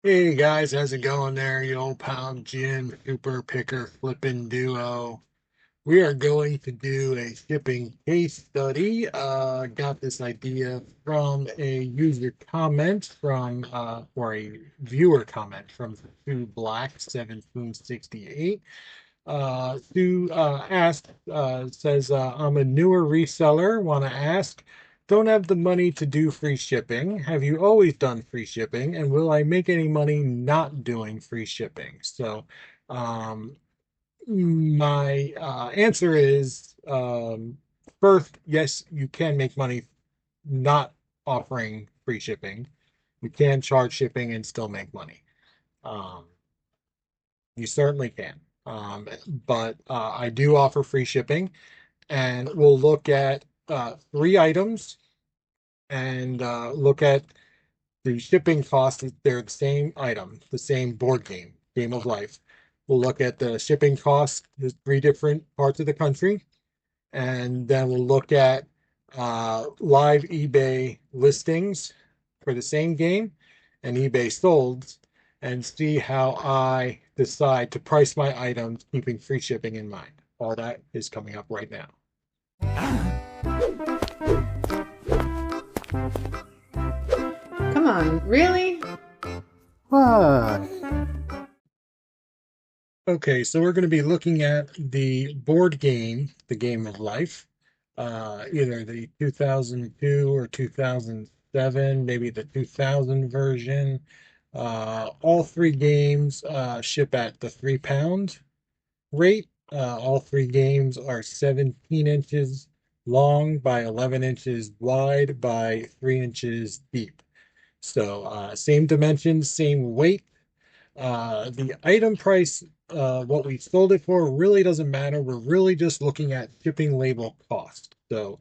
Hey guys, how's it going there? You old pound Jim, Super Picker, Flippin' Duo. We are going to do a shipping case study. Got this idea from a user comment or a viewer comment from Sue Black 1768. Sue asked, says, I'm a newer reseller. Want to ask, don't have the money to do free shipping. Have you always done free shipping? And will I make any money not doing free shipping? So, um, my answer is first, yes, you can make money not offering free shipping. You can charge shipping and still make money. Um, you certainly can. But I do offer free shipping, and we'll look at three items and look at the shipping cost. They're the same item, the same board game, Game of Life. We'll look at the shipping costs, the three different parts of the country, and then we'll look at live eBay listings for the same game and eBay solds and see how I decide to price my items, keeping free shipping in mind. All that is coming up right now. Come on, really? What? Okay, so we're going to be looking at the board game, The Game of Life, either the 2002 or 2007, maybe the 2000 version. All three games ship at the £3 rate. All three games are 17 inches long by 11 inches wide by 3 inches deep. So, same dimensions, same weight. The item price, what we sold it for, really doesn't matter. We're really just looking at shipping label cost. So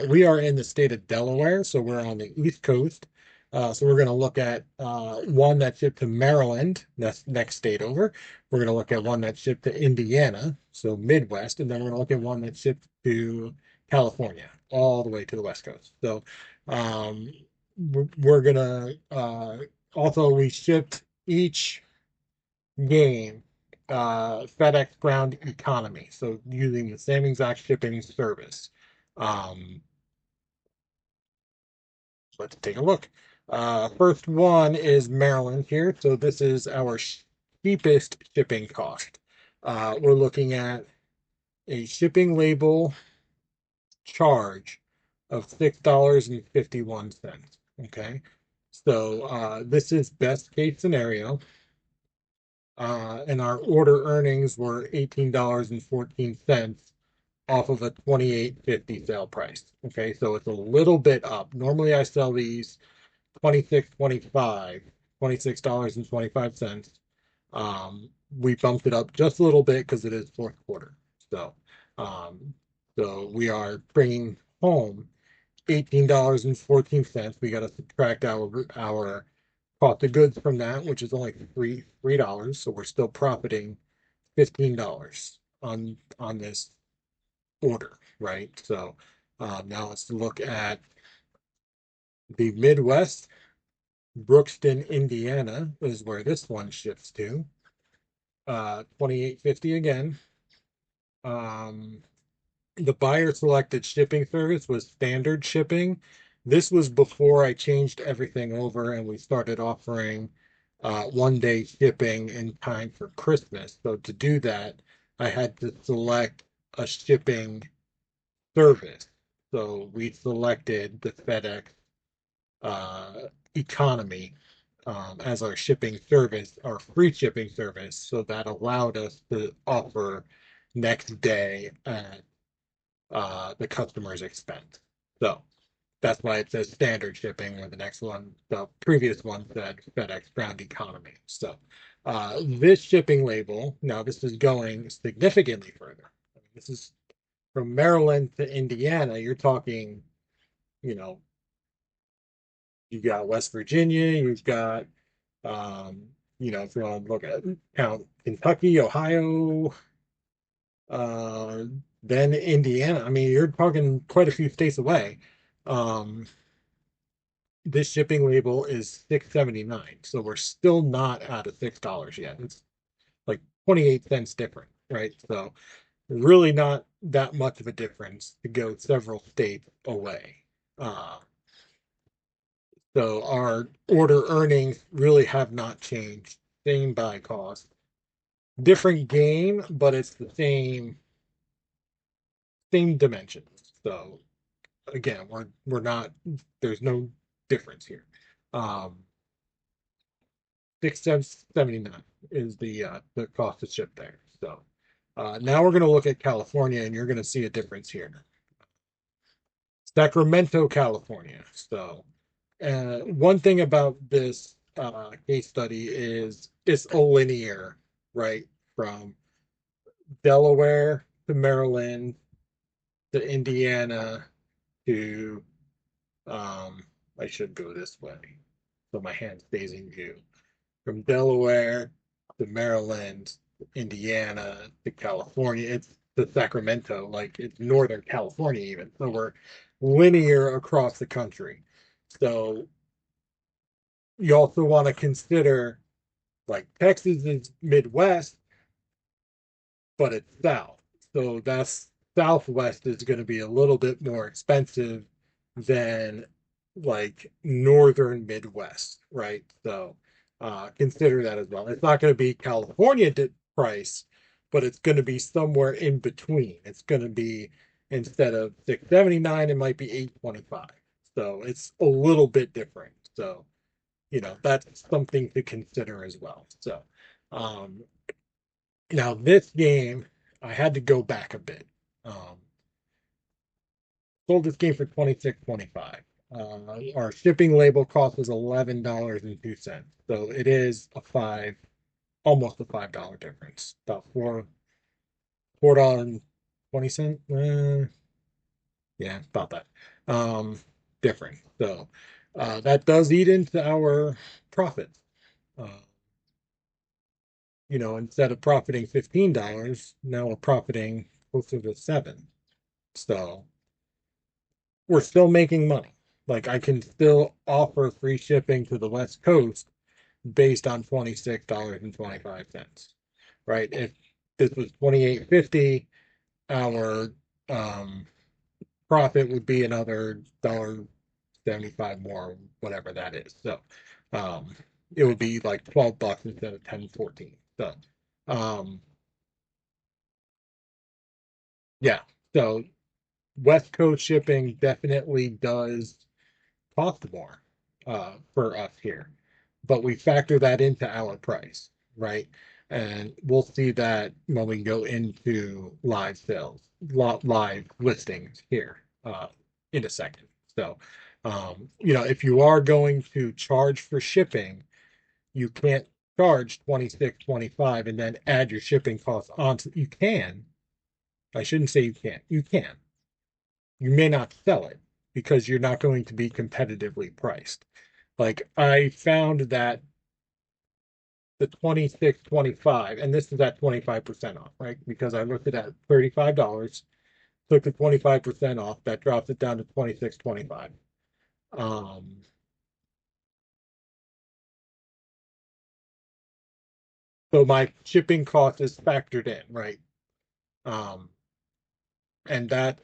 we are in the state of Delaware, so we're on the East Coast. So we're going to look at one that shipped to Maryland, that's next state over. We're going to look at one that shipped to Indiana, so Midwest, and then we're going to look at one that shipped to California, all the way to the West Coast. So um, we're going to also we shipped each game FedEx Ground Economy, so using the same exact shipping service. Um, let's take a look. First one is Maryland here, so this is our cheapest shipping cost. We're looking at a shipping label charge of $6.51. Okay, so this is best case scenario. And our order earnings were $18.14 off of a 28.50 sale price. Okay, so it's a little bit up. Normally I sell these 26.25, $26.25. We bumped it up just a little bit because it is fourth quarter. So, um, so we are bringing home $18.14. We got to subtract our cost of goods from that, which is only $3. So we're still profiting $15 on this order, right? So now let's look at the Midwest. Brookston, Indiana is where this one ships to. 28.50 again. Um, the buyer selected shipping service was standard shipping. This was before I changed everything over and we started offering 1 day shipping in time for Christmas. So to do that, I had to select a shipping service. So we selected the FedEx economy as our shipping service, our free shipping service. So that allowed us to offer next day at the customer's expense. So that's why it says standard shipping, where the next one, the previous one said FedEx Ground Economy. So this shipping label, now this is going significantly further. This is from Maryland to Indiana. You're talking, you know, you got West Virginia, you've got, um, if you want to look at count Kentucky, Ohio, uh, then Indiana. I mean, you're talking quite a few states away. Um, this shipping label is $6.79, so we're still not out of $6 yet. It's like 28 cents different, right? So really not that much of a difference to go several states away. Uh, so our order earnings really have not changed. Same buy cost, different game, but it's the same dimensions. So again, we're not, there's no difference here. Um, 679 is the cost to ship there. So now we're going to look at California, and you're going to see a difference here. Sacramento, California. So one thing about this case study is it's a linear, right, from Delaware to Maryland to Indiana to um, I should go this way, so my hand stays in view. From Delaware to Maryland, Indiana to California. It's to Sacramento, like it's Northern California even. So we're linear across the country. So you also want to consider like Texas is Midwest, but it's south. So that's southwest is going to be a little bit more expensive than like northern Midwest, right? So consider that as well. It's not going to be California price, but it's going to be somewhere in between. It's going to be instead of 679, it might be 825. So it's a little bit different. So, that's something to consider as well. So, um, now this game, I had to go back a bit. Um, Sold this game for 26.25. Our shipping label cost was $11.02. So it is almost a $5 difference. About $4.20. Yeah, about that. Um, Different. So that does eat into our profit. Uh, instead of profiting $15, now we're profiting closer to 7. So we're still making money. Like I can still offer free shipping to the West Coast based on $26.25. Right? If this was 28.50, our um profit would be another $1.75 more, whatever that is. So um it would be like $12 instead of 10.14. So um yeah. So West Coast shipping definitely does cost more for us here, but we factor that into our price, right? And we'll see that when we go into live sales, live listings here in a second. So, if you are going to charge for shipping, you can't charge 26.25 and then add your shipping costs onto. You can. I shouldn't say you can't. You can. You may not sell it because you're not going to be competitively priced. Like I found that the 26.25, and this is at 25% off, right? Because I looked at $35, took the 25% off, that drops it down to 26.25. Um, so my shipping cost is factored in, right? Um, and that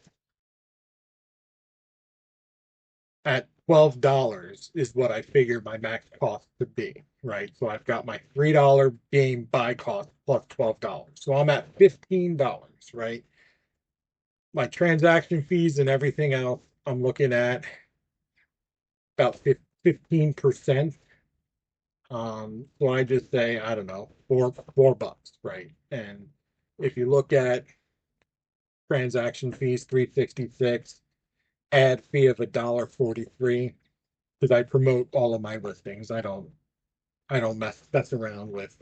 at $12 is what I figured my max cost to be, right? So I've got my $3 game buy cost plus $12. So I'm at $15, right? My transaction fees and everything else, I'm looking at about 15%. So I just say, I don't know, four bucks, right? And if you look at transaction fees, 366, ad fee of $1.43, because I promote all of my listings. I don't mess around with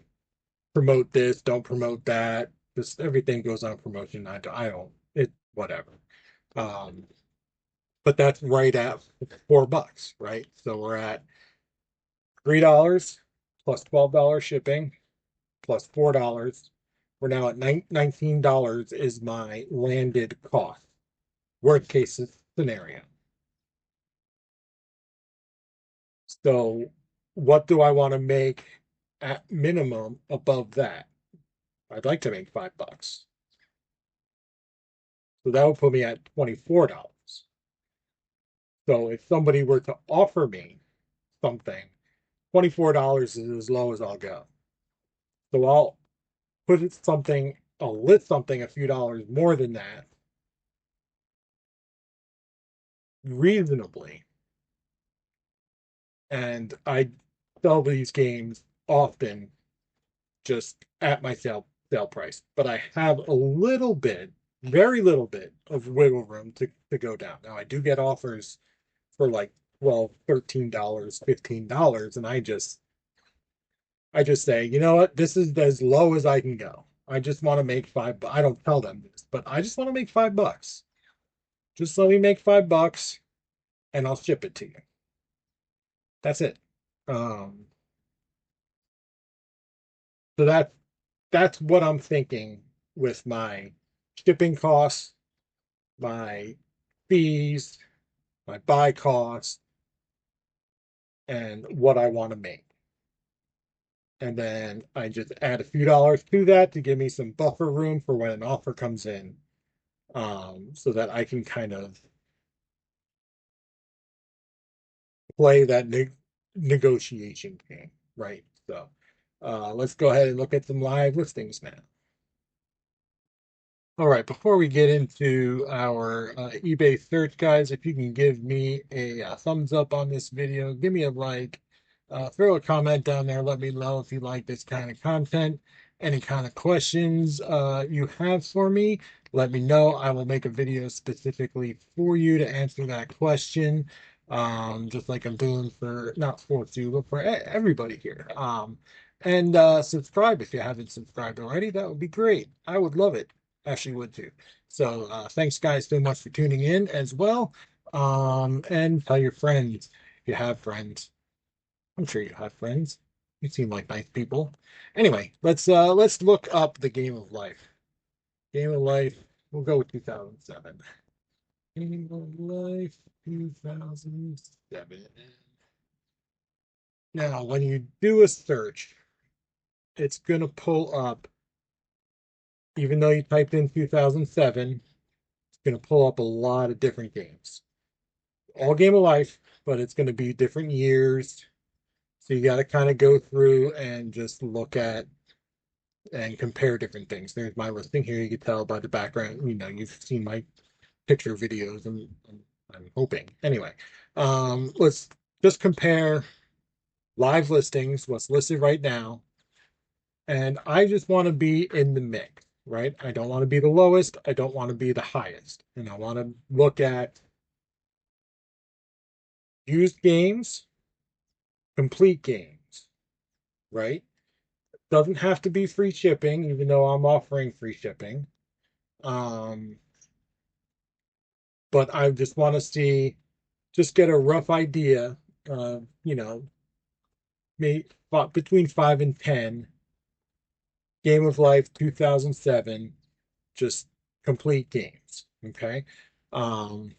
promote this, don't promote that. Just everything goes on promotion. I don't it whatever. Um, but that's right at $4, right? So we're at $3 plus $12 shipping plus $4. We're now at $19 is my landed cost. Worst case scenario. So what do I want to make at minimum above that? I'd like to make $5. So that would put me at $24. So if somebody were to offer me something, $24 is as low as I'll go. So I'll list something a few dollars more than that reasonably. And I sell these games often just at my sale price. But I have a little bit, very little bit of wiggle room to go down. Now I do get offers for like 12, $13, $15, and I just say, you know what, this is as low as I can go. I just want to make I don't tell them this, but I just want to make $5. Just let me make $5 and I'll ship it to you. That's it. Um, so that's what I'm thinking with my shipping costs, my fees, my buy costs, and what I want to make. And then I just add a few dollars to that to give me some buffer room for when an offer comes in, so that I can kind of play that negotiation game, right? So let's go ahead and look at some live listings now. All right, before we get into our eBay search, guys, if you can give me a, thumbs up on this video, give me a like, throw a comment down there, let me know if you like this kind of content, any kind of questions you have for me, let me know. I will make a video specifically for you to answer that question, just like I'm doing for, not for you, but for everybody here. And subscribe if you haven't subscribed already. That would be great. I would love it. Actually would too. So thanks guys so much for tuning in as well. And tell your friends if you have friends. I'm sure you have friends. You seem like nice people. Anyway, let's look up the game of life. Game of life. We'll go with 2007. Game of life 2007. Now, when you do a search, it's gonna pull up, even though you typed in 2007, it's gonna pull up a lot of different games. All game of life, but it's going to be different years. So you got to kind of go through and just look at and compare different things. There's my listing here. You can tell by the background. You've seen my picture videos. I'm hoping. Anyway, let's just compare live listings, what's listed right now. And I just want to be in the mix, right? I don't want to be the lowest. I don't want to be the highest. And I want to look at used games, complete games, right? Doesn't have to be free shipping, even though I'm offering free shipping. Um, but I just want to just get a rough idea of, maybe between 5 and 10. Game of Life 2007, just complete games. Okay. Um,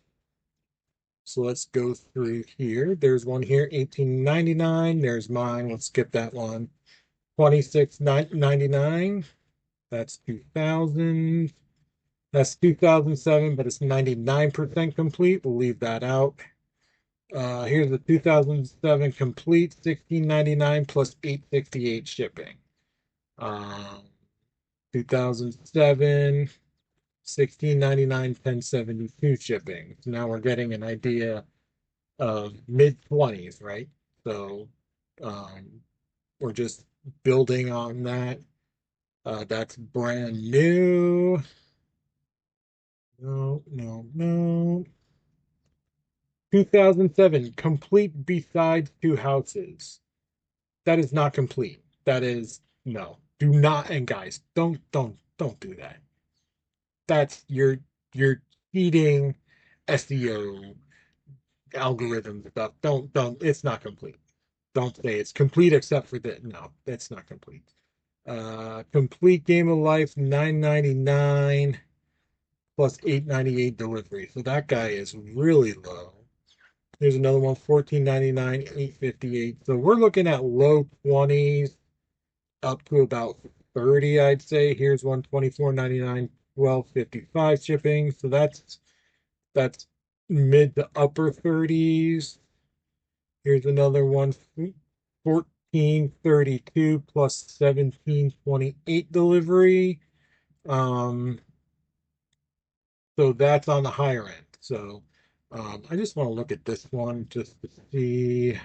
so let's go through here. There's one here, 1899. There's mine. Let's skip that one. 26.99. That's 2000. That's 2007, but it's 99% complete. We'll leave that out. Here's the 2007 complete, 1699 plus 868 shipping. 2007, 1699, 1072 shipping. So now we're getting an idea of mid 20s, right? So um, we're just building on that. That's brand new. No, no, no. 2007, complete besides two houses. That is not complete. That is no. Do not, and guys, don't do that. That's you're cheating SEO algorithm stuff. Don't. It's not complete. Don't say it's complete except for that. No, that's not complete. Complete game of life 999 plus 898 delivery. So that guy is really low. There's another one, 14.99, 8.58. So we're looking at low 20s up to about 30, I'd say. Here's one, 24.99, 12.55 shipping. So that's mid to upper 30s. Here's another one, 14.32 plus 17.28 delivery. Um, so that's on the higher end. So I just want to look at this one just to see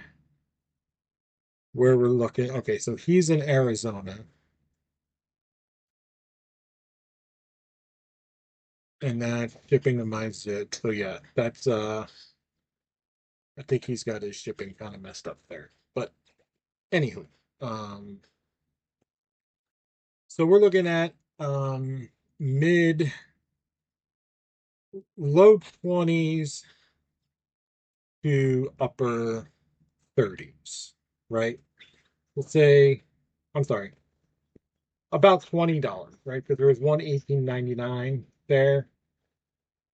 where we're looking. Okay, so he's in Arizona, and that shipping to my zip. So yeah, that's I think he's got his shipping kind of messed up there. But anywho, um, so we're looking at mid low 20s to upper 30s, right? Let's say, I'm sorry, about $20, right? Because there was one 18.99 there,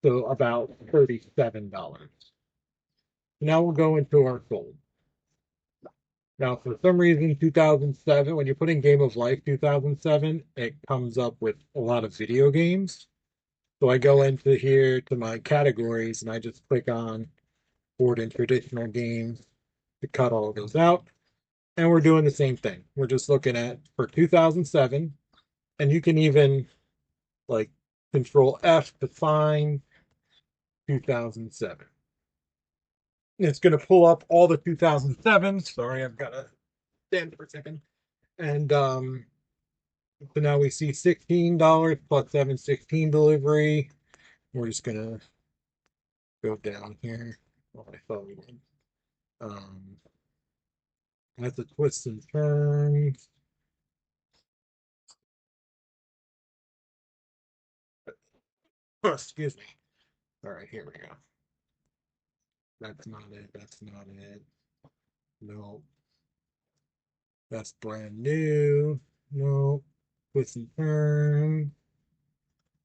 so about $37. Now we'll go into our gold. Now, for some reason, 2007, when you put in Game of Life 2007, it comes up with a lot of video games. So I go into here to my categories and I just click on board and traditional games to cut all of those out. And we're doing the same thing. We're just looking at for 2007, and you can even like control F to find 2007. It's going to pull up all the 2007s. Sorry, I've got to stand for a second. And so now we see $16 plus 716 delivery. We're just going to go down here. Oh, I thought we would. Um, that's a twist and turns. Oh, excuse me. All right, here we go. That's not it. That's not it. No, that's brand new. No, twists and turns.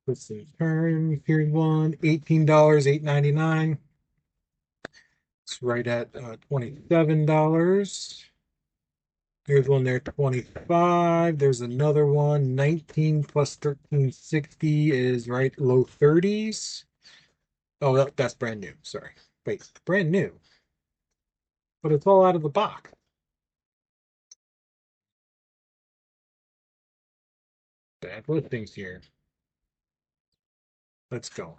Twists and turns. Here's one. $18, 8.99. It's right at $27. There's one there, 25. There's another one, 19 plus 1360 is right low 30s. Oh, that's brand new. Sorry. Wait, brand new. But it's all out of the box. Bad listings here. Let's go.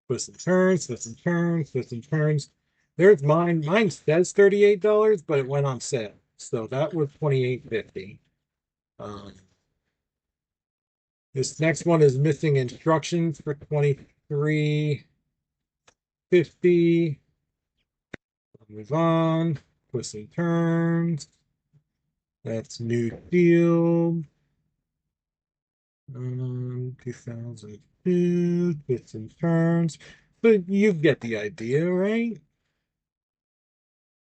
Twists and turns, twists and turns, twists and turns. There's mine. Mine says $38, but it went on sale. So that was 28.50. Um, this next one is missing instructions for 23.50. Move on. Twists and turns. That's new field. 2002. Twists and turns. But you get the idea, right?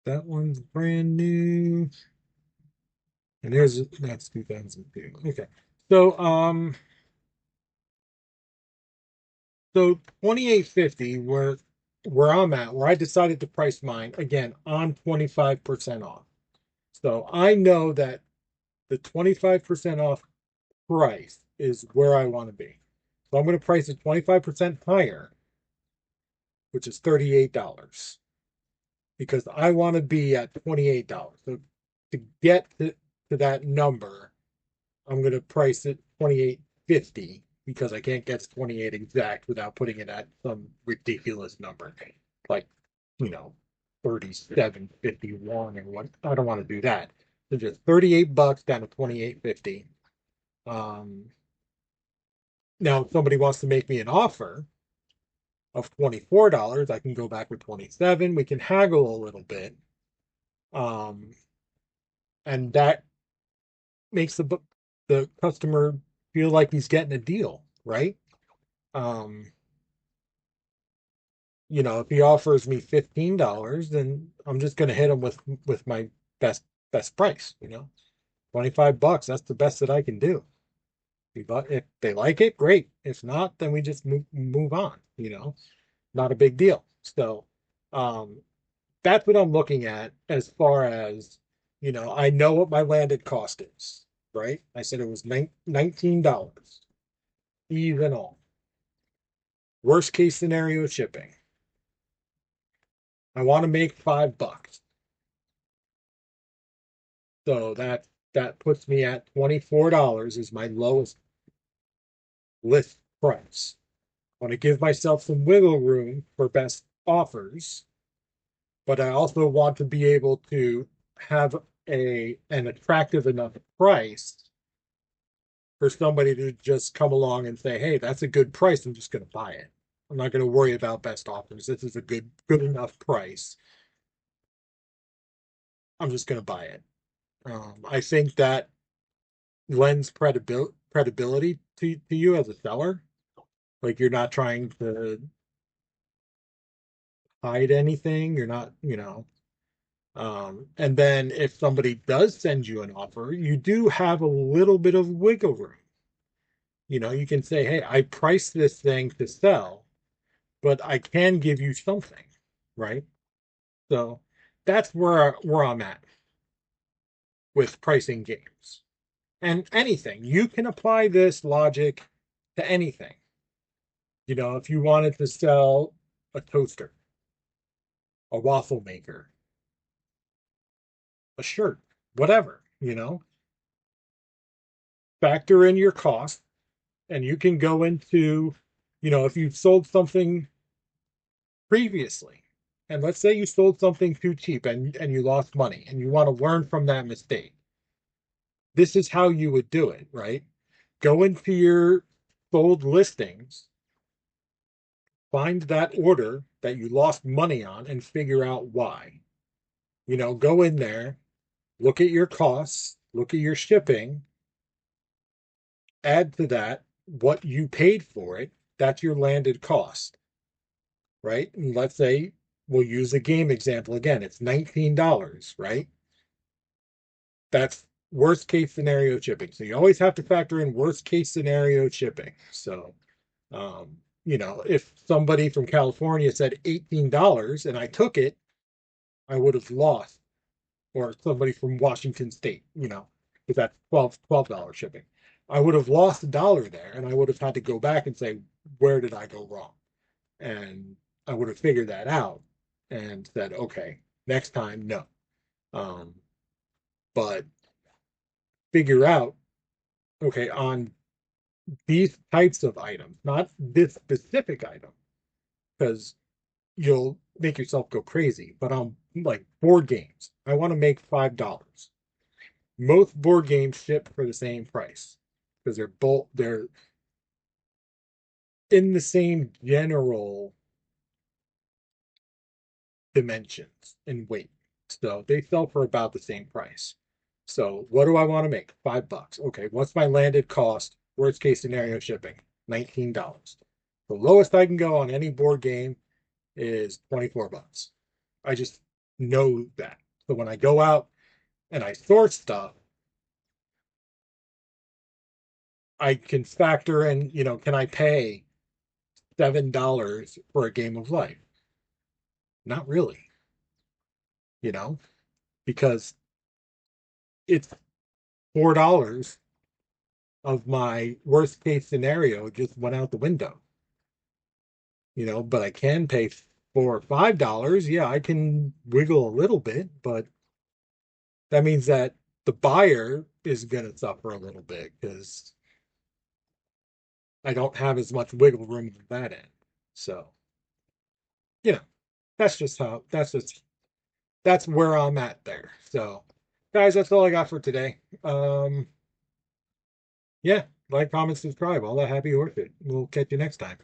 That one's brand new. And that's 2002. Okay. So so 28.50 where I'm at, where I decided to price mine again on 25% off. So I know that the 25% off price is where I want to be. So I'm going to price it 25% higher, which is $38, because I want to be at $28. So to get to that number, I'm going to price it 28.50 because I can't get 28 exact without putting it at some ridiculous number, like, 37.51 or what. I don't want to do that. So just $38 down to 28.50. Now, if somebody wants to make me an offer of $24, I can go back with 27. We can haggle a little bit. Um, and that makes the customer feel like he's getting a deal, right? Um, if he offers me $15, then I'm just going to hit him with my best price, 25 bucks. That's the best that I can do. If they like it, great. If not, then we just move on, not a big deal. So, Um, that's what I'm looking at as far as, I know what my landed cost is, right? I said it was $19, fees and all. Worst case scenario shipping. I want to make $5. So that puts me at $24 is my lowest list price. I want to give myself some wiggle room for best offers, but I also want to be able to have an attractive enough price for somebody to just come along and say, "Hey, that's a good price. I'm just going to buy it. I'm not going to worry about best offers. This is a good enough price. I'm just going to buy it." I think that lends credibility to you as a seller. Like you're not trying to hide anything. You're not, and then if somebody does send you an offer, you do have a little bit of wiggle room. You can say, "Hey, I priced this thing to sell, but I can give you something," right? So that's where I'm at with pricing games and anything. You can apply this logic to anything. If you wanted to sell a toaster, a waffle maker, a shirt, whatever, factor in your cost and you can go into, if you've sold something previously, and let's say you sold something too cheap and you lost money and you want to learn from that mistake. This is how you would do it, right? Go into your sold listings, find that order that you lost money on and figure out why. Go in there, look at your costs, look at your shipping, add to that what you paid for it. That's your landed cost, right? And let's say we'll use a game example again. It's $19, right? That's worst case scenario shipping. So you always have to factor in worst case scenario shipping. So, if somebody from California said $18 and I took it, I would have lost, or somebody from Washington State, because that's $12 shipping. I would have lost $1 there and I would have had to go back and say, where did I go wrong? And I would have figured that out and said, okay, next time, no. Um, but figure out, okay, on these types of items, not this specific item, because you'll make yourself go crazy. But on like board games, I want to make $5. Most board games ship for the same price because they're in the same general dimensions and weight. So they sell for about the same price. So what do I want to make? $5. Okay, what's my landed cost? Worst case scenario shipping, $19. The lowest I can go on any board game is $24. I just know that. So when I go out and I source stuff, I can factor in, can I pay $7 for a game of life? Not really, you know, because it's $4 of my worst case scenario just went out the window, but I can pay $4 or $5. Yeah, I can wiggle a little bit, but that means that the buyer is going to suffer a little bit because I don't have as much wiggle room at that end. So, you know, that's where I'm at there. So, guys, that's all I got for today. Yeah, like, comment, subscribe, all that happy horseshit. We'll catch you next time.